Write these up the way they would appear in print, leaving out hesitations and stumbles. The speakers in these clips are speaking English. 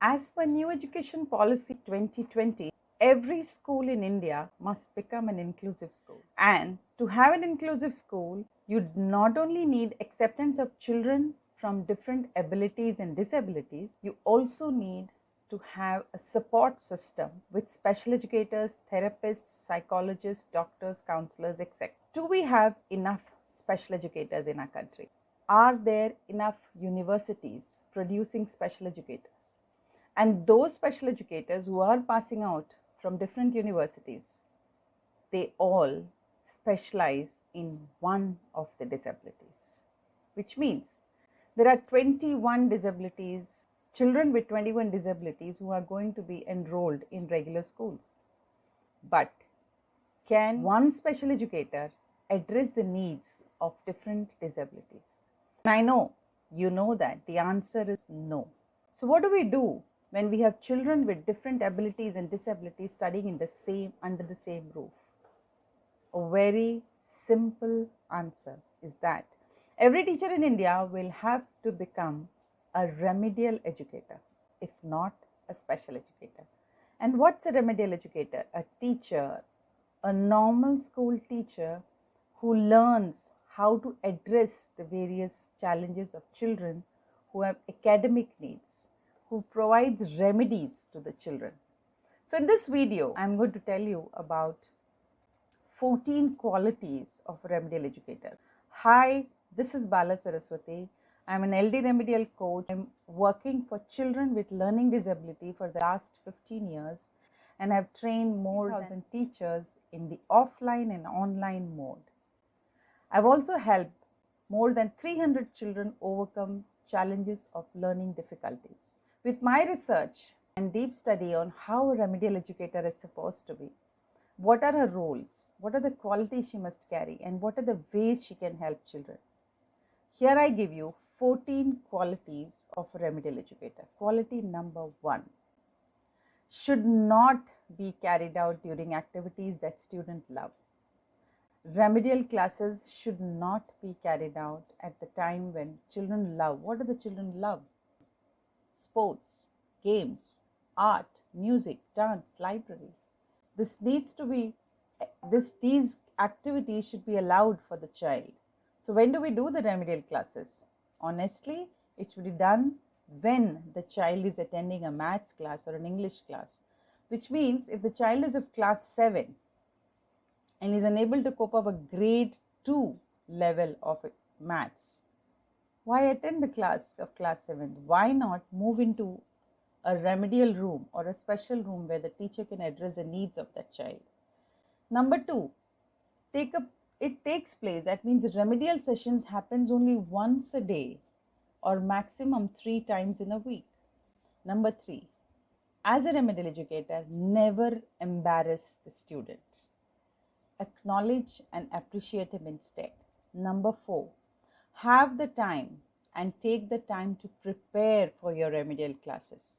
As per New Education Policy 2020, every school in India must become an inclusive school. And to have an inclusive school, you not only need acceptance of children from different abilities and disabilities, you also need to have a support system with special educators, therapists, psychologists, doctors, counselors, etc. Do we have enough special educators in our country? Are there enough universities producing special educators? And those special educators who are passing out from different universities, they all specialize in one of the disabilities, which means there are 21 disabilities, children with 21 disabilities who are going to be enrolled in regular schools. But can one special educator address the needs of different disabilities? And I know you know that the answer is no. So what do we do when we have children with different abilities and disabilities studying under the same roof? A very simple answer is that every teacher in India will have to become a remedial educator, if not a special educator. And what's a remedial educator? A teacher, a normal school teacher who learns how to address the various challenges of children who have academic needs, who provides remedies to the children. So in this video, I'm going to tell you about 14 qualities of a remedial educator. Hi, this is Bala Saraswati. I'm an LD remedial coach. I'm working for children with learning disability for the last 15 years, and I've trained more than 1,000 teachers in the offline and online mode. I've also helped more than 300 children overcome challenges of learning difficulties. With my research and deep study on how a remedial educator is supposed to be, what are her roles, what are the qualities she must carry, and what are the ways she can help children? Here I give you 14 qualities of a remedial educator. Quality number 1 should not be carried out during activities that students love. Remedial classes should not be carried out at the time when children love. What do the children love? Sports, games, art, music, dance, library. These activities should be allowed for the child. So when do we do the remedial classes? Honestly, it should be done when the child is attending a maths class or an English class, which means if the child is of class 7 and is unable to cope up a grade 2 level of maths, why attend the class of class 7? Why not move into a remedial room or a special room where the teacher can address the needs of that child? Number 2, it takes place. That means the remedial sessions happens only once a day or maximum 3 times in a week. Number 3, as a remedial educator, never embarrass the student. Acknowledge and appreciate him instead. Number 4, have the time and take the time to prepare for your remedial classes.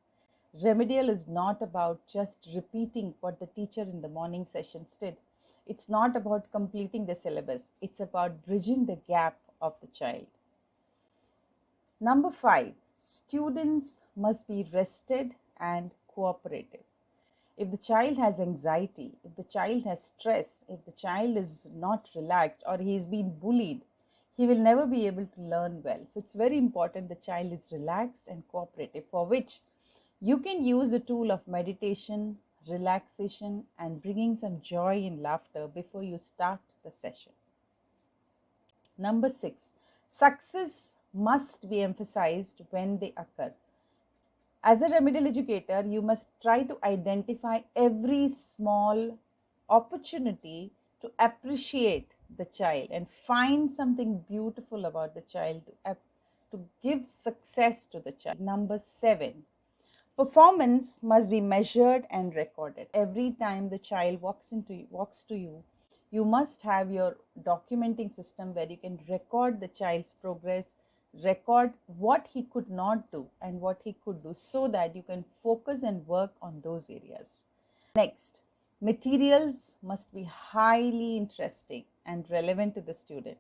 Remedial is not about just repeating what the teacher in the morning sessions did. It's not about completing the syllabus. It's about bridging the gap of the child. Number 5, students must be rested and cooperative. If the child has anxiety, if the child has stress, if the child is not relaxed or he is being bullied, he will never be able to learn well. So it's very important the child is relaxed and cooperative, for which you can use the tool of meditation, relaxation, and bringing some joy and laughter before you start the session. Number 6, success must be emphasized when they occur. As a remedial educator, you must try to identify every small opportunity to appreciate the child and find something beautiful about the child to give success to the child. Number 7, performance must be measured and recorded. Every time the child walks to you, you must have your documenting system where you can record the child's progress, record what he could not do and what he could do, so that you can focus and work on those areas. Next, materials must be highly interesting and relevant to the student,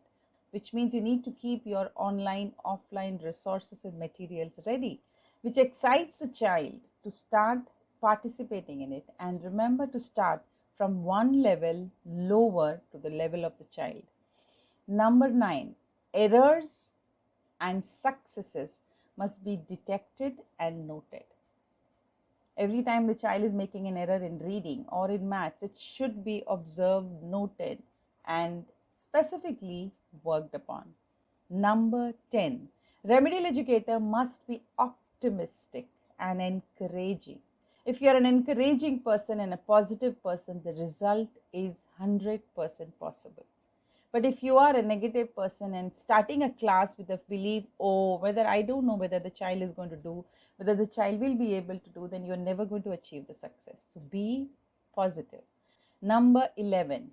which means you need to keep your online, offline resources and materials ready, which excites the child to start participating in it, and remember to start from one level lower to the level of the child. Number 9, errors and successes must be detected and noted. Every time the child is making an error in reading or in maths, it should be observed, noted, and specifically worked upon. Number 10, remedial educator must be optimistic and encouraging. If you are an encouraging person and a positive person, the result is 100% possible. But if you are a negative person and starting a class with a belief, oh, whether I don't know whether the child is going to do, whether the child will be able to do, then you're never going to achieve the success. So be positive. Number 11,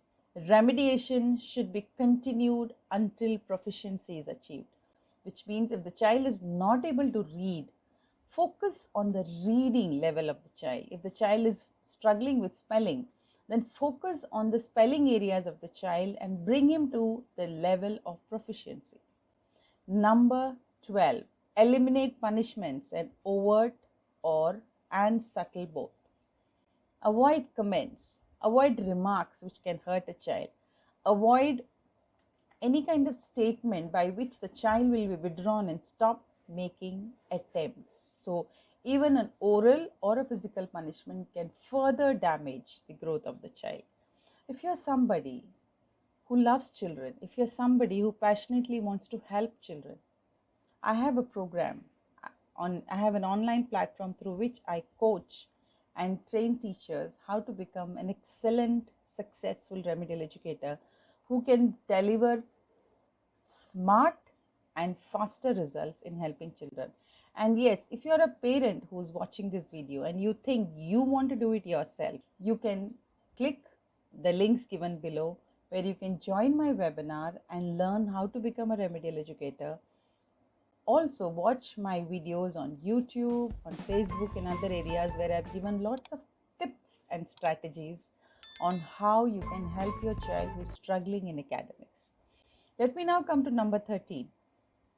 remediation should be continued until proficiency is achieved, which means if the child is not able to read, focus on the reading level of the child. If the child is struggling with spelling, then focus on the spelling areas of the child and bring him to the level of proficiency. Number 12, eliminate punishments and overt and subtle both. Avoid comments, avoid remarks which can hurt a child, avoid any kind of statement by which the child will be withdrawn and stop making attempts. So even an oral or a physical punishment can further damage the growth of the child. If you're somebody who loves children, if you're somebody who passionately wants to help children, I have a program I have an online platform through which I coach and train teachers how to become an excellent, successful remedial educator who can deliver smart and faster results in helping children. And yes, if you're a parent who's watching this video and you think you want to do it yourself, you can click the links given below where you can join my webinar and learn how to become a remedial educator. Also, watch my videos on YouTube, on Facebook, and other areas where I've given lots of tips and strategies on how you can help your child who's struggling in academics. Let me now come to number 13.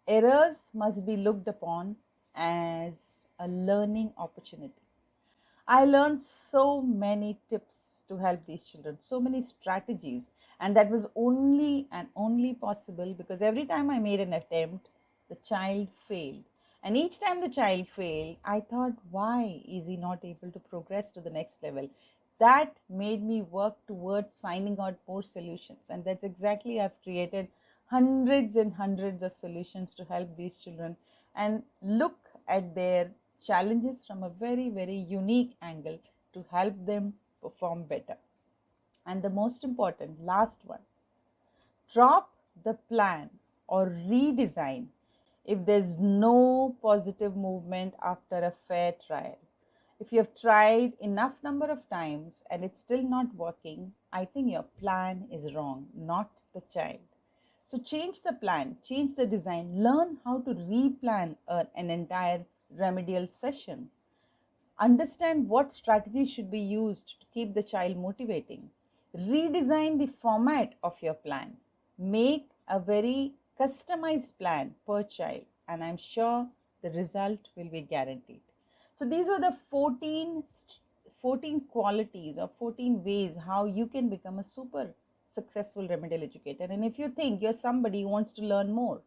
Errors must be looked upon as a learning opportunity. I learned so many tips to help these children, so many strategies, and that was only possible because every time I made an attempt, the child failed. And each time the child failed, I thought, why is he not able to progress to the next level? That made me work towards finding out more solutions. And that's exactly, I've created hundreds and hundreds of solutions to help these children and look at their challenges from a very, very unique angle to help them perform better. And the most important, last one, drop the plan or redesign if there's no positive movement after a fair trial. If you have tried enough number of times and it's still not working, I think your plan is wrong, not the child. So change the plan, change the design, learn how to replan an entire remedial session. Understand what strategies should be used to keep the child motivating. Redesign the format of your plan. Make a very customized plan per child, and I'm sure the result will be guaranteed. So these are the 14 qualities or 14 ways how you can become a super successful remedial educator. And if you think you're somebody who wants to learn more,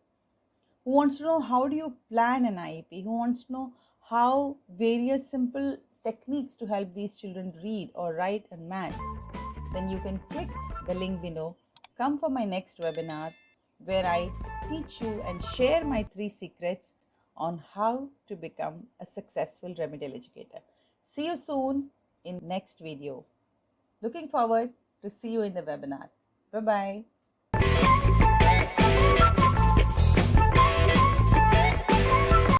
who wants to know how do you plan an IEP, who wants to know how various simple techniques to help these children read or write and maths, then you can click the link below. Come for my next webinar where I teach you and share my 3 secrets on how to become a successful remedial educator. See you soon in next video. Looking forward to see you in the webinar. Bye-bye.